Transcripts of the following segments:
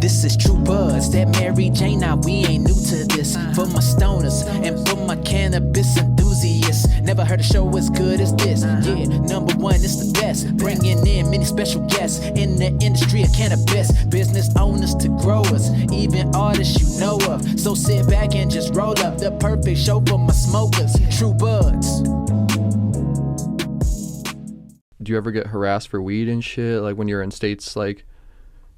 This is True Buds, that Mary Jane, now we ain't new to this. For my stoners and for my cannabis enthusiasts, never heard a show as good as this. Yeah, number one, it's the best. Bringing in many special guests in the industry of cannabis. Business owners to growers, even artists you know of. So sit back and just roll up the perfect show for my smokers. True Buds. Do you ever get harassed for weed and shit? Like when you're in states, like,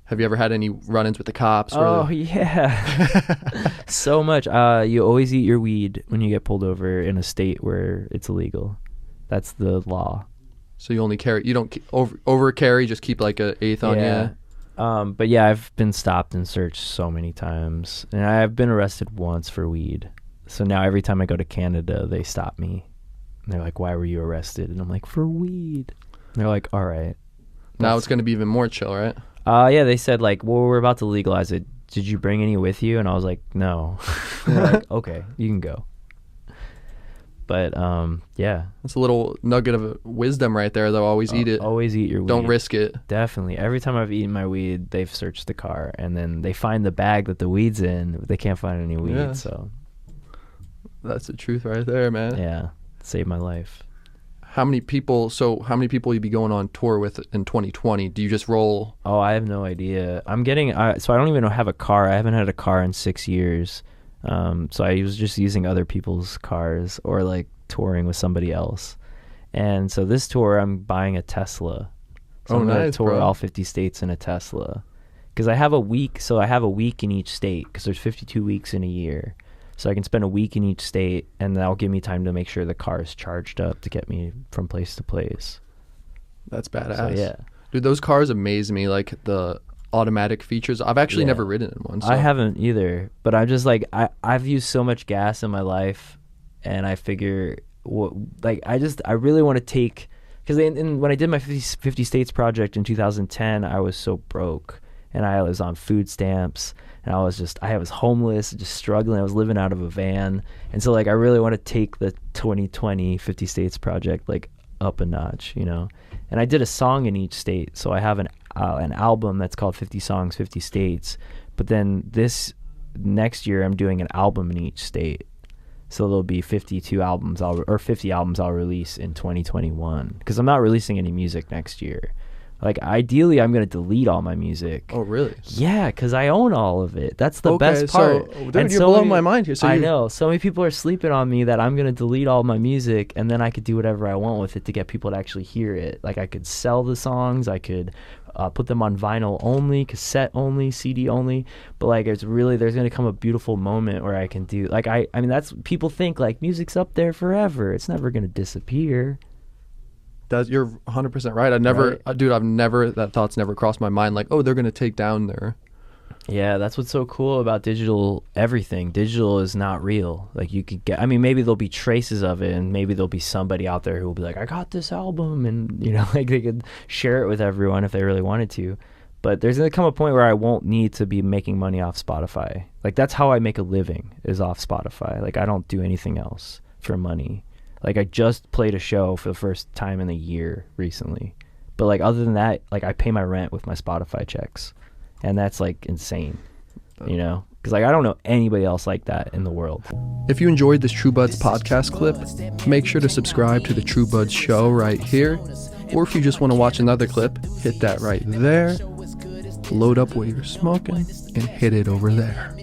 have you ever had any run-ins with the cops? Yeah. So much. You always eat your weed when you get pulled over in a state where it's illegal. That's the law. So you only carry, you don't over carry, just keep like an eighth on you? But yeah, I've been stopped and searched so many times. And I've been arrested once for weed. So now every time I go to Canada, they stop me. And they're like, why were you arrested? And I'm like, for weed. And they're like, all right. Now it's going to be even more chill, right? Yeah, they said like, well, we're about to legalize it. Did you bring any with you? And I was like, no. They're like, okay, you can go. But yeah. That's a little nugget of wisdom right there, though. Always eat it. Always eat your weed. Don't risk it. Definitely. Every time I've eaten my weed, they've searched the car, and then they find the bag that the weed's in. But they can't find any weed, Yeah. so. That's the truth right there, man. Yeah, saved my life. How many people you be going on tour with in 2020? Do you just roll? Oh, I have no idea. I'm getting, so I don't even have a car. I haven't had a car in 6 years. So I was just using other people's cars or like touring with somebody else. And so this tour, I'm buying a Tesla. So I'm gonna tour all 50 states in a Tesla. Because I have a week, so I have a week in each state because there's 52 weeks in a year. So I can spend a week in each state, and that'll give me time to make sure the car is charged up to get me from place to place. That's badass. So, yeah. Dude, those cars amaze me, like the automatic features. I've actually never ridden in one. So. I haven't either, but I'm just like, I've used so much gas in my life, and I figure, I really want to take, because when I did my 50 States project in 2010, I was so broke, and I was on food stamps. And I was homeless, just struggling. I was living out of a van. And so like, I really want to take the 2020 50 States project like up a notch, you know? And I did a song in each state. So I have an album that's called 50 Songs, 50 States. But then this next year, I'm doing an album in each state. So there'll be 52 albums or 50 albums I'll release in 2021. Because I'm not releasing any music next year. Like, ideally, I'm going to delete all my music. Oh, really? Yeah, because I own all of it. That's the best part. So, dude, you're blowing my mind here. I know. So many people are sleeping on me that I'm going to delete all my music, and then I could do whatever I want with it to get people to actually hear it. Like, I could sell the songs. I could put them on vinyl only, cassette only, CD only. But, like, there's going to come a beautiful moment where I can do... Like, I mean, that's... People think, like, music's up there forever. It's never going to disappear. You're 100% right. That thought's never crossed my mind. Like, oh, they're gonna take down their. Yeah, that's what's so cool about digital. Everything digital is not real. Like you could get. I mean, maybe there'll be traces of it, and maybe there'll be somebody out there who will be like, "I got this album," and you know, like they could share it with everyone if they really wanted to. But there's gonna come a point where I won't need to be making money off Spotify. Like that's how I make a living is off Spotify. Like I don't do anything else for money. Like, I just played a show for the first time in a year recently. But, like, other than that, like, I pay my rent with my Spotify checks. And that's, like, insane, you know? Because, like, I don't know anybody else like that in the world. If you enjoyed this True Buds podcast clip, make sure to subscribe to the True Buds show right here. Or if you just want to watch another clip, hit that right there. Load up what you're smoking and hit it over there.